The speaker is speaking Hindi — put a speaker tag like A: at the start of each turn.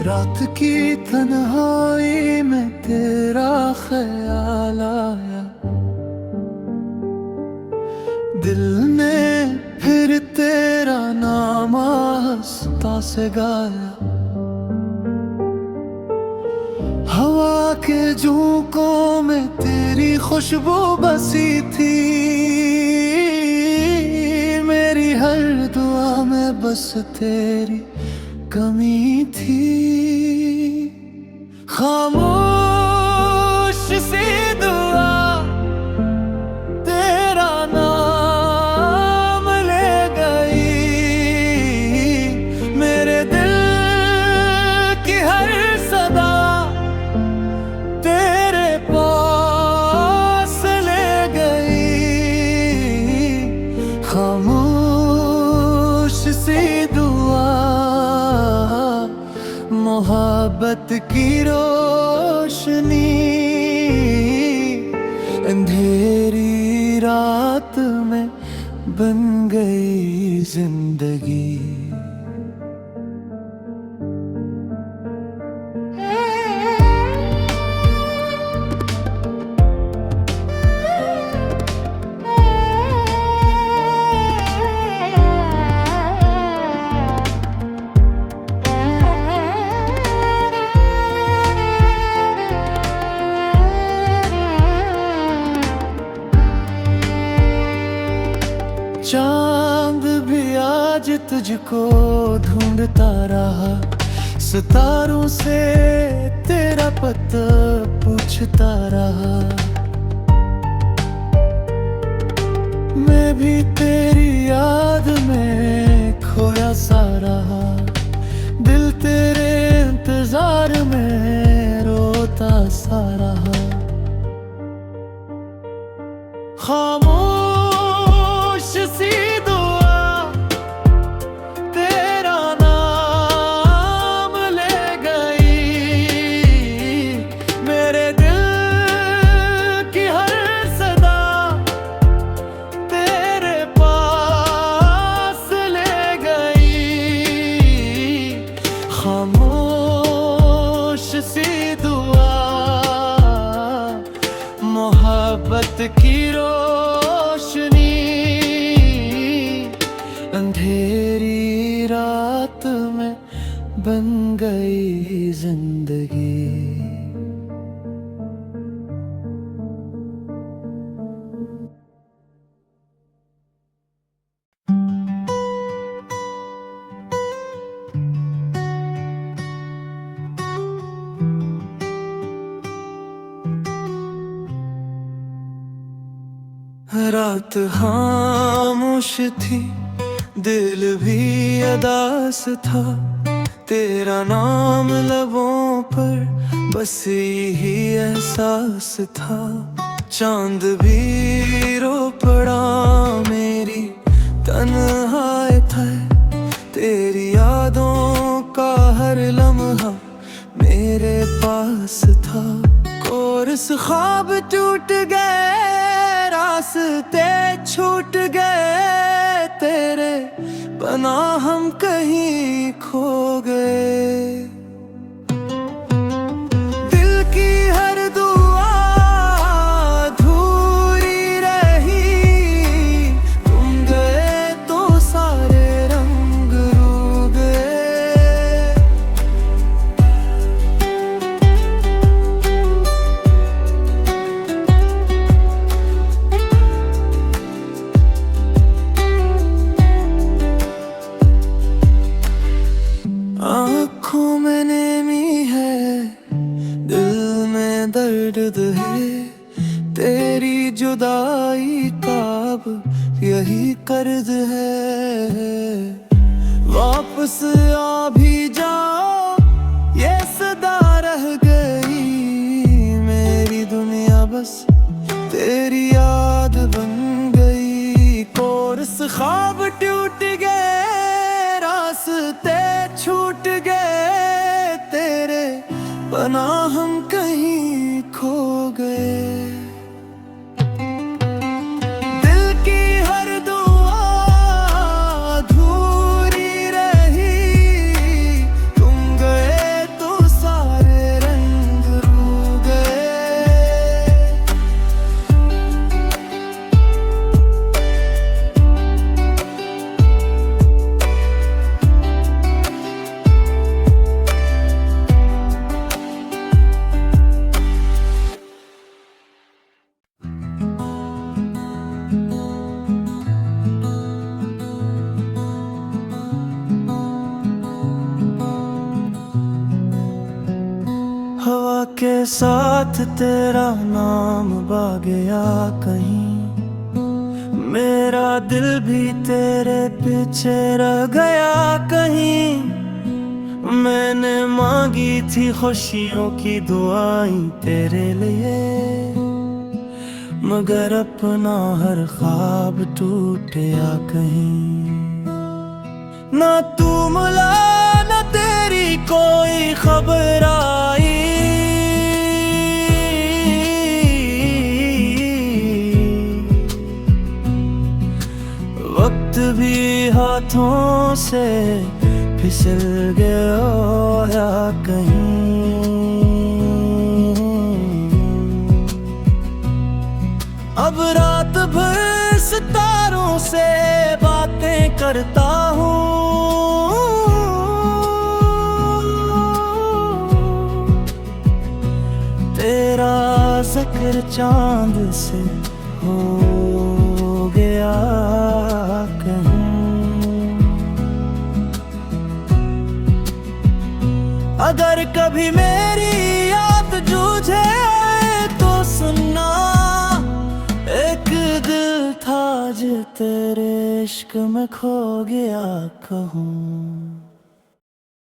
A: रात की तन्हाई में तेरा ख्याल आया, दिल ने फिर तेरा नाम आस्ता से गाया। हवा के झोंकों में तेरी खुशबू बसी थी, मेरी हर दुआ में बस तेरी कमी थी। खामोश सी दुआ तेरा नाम ले गई, मेरे दिल की हर सदा तेरे पास ले गई। खामोश सी दुआ मोहब्बत की रोशनी, अंधेरी रात में बन गई जिंदगी। चांद भी आज तुझको ढूंढता रहा, सितारों से तेरा पता पूछता रहा। मैं भी तेरी याद में खोया सा रहा, दिल तेरे इंतजार में रोता सा रहा। खामोश सी दुआ तेरा नाम ले गई, मेरे दिल की हर सदा तेरे पास ले गई। खामोश सी दुआ मोहब्बत की रोशनी, अंधेरी रात में बन गई जिंदगी। रात खामोश थी, दिल भी अदास था, तेरा नाम लबों पर बस यही एहसास था। चांद भी रो पड़ा मेरी तन्हाई था, तेरी यादों का हर लम्हा मेरे पास था। कोरस ख्वाब टूट गए, रास्ते छूट गए, तेरे बना हम कहीं खो गए। दिल की हर दुआ अधूरी रही, तुम गए तो सारे रंग रू गए। आँखों में नेमी है, दिल में दर्द है, तेरी जुदाई का अब यही कर्ज है। वापस आ भी जाओ ये सदा रह गई, मेरी दुनिया बस तेरी याद बन गई। कोरस ख्वाब टूट गए, रास्ते छूट गए, तेरे बना हम कहीं खो गए। दिल की हर दुआ अधूरी रही, तुम गए तो साथ तेरा नाम बा गया कहीं, मेरा दिल भी तेरे पीछे रह गया कहीं। मैंने मांगी थी खुशियों की दुआएं तेरे लिए, मगर अपना हर ख्वाब टूटा कहीं। ना तू मिला ना तेरी कोई खबर आई, वक्त भी हाथों से फिसल गया कहीं। अब रात भर सितारों से बातें करता हूँ, तेरा जिक्र चांद से हो गया कहीं। अगर कभी मेरी याद जूझे तो सुनना, एक दिल था जो तेरे इश्क में खो गया कहूँ।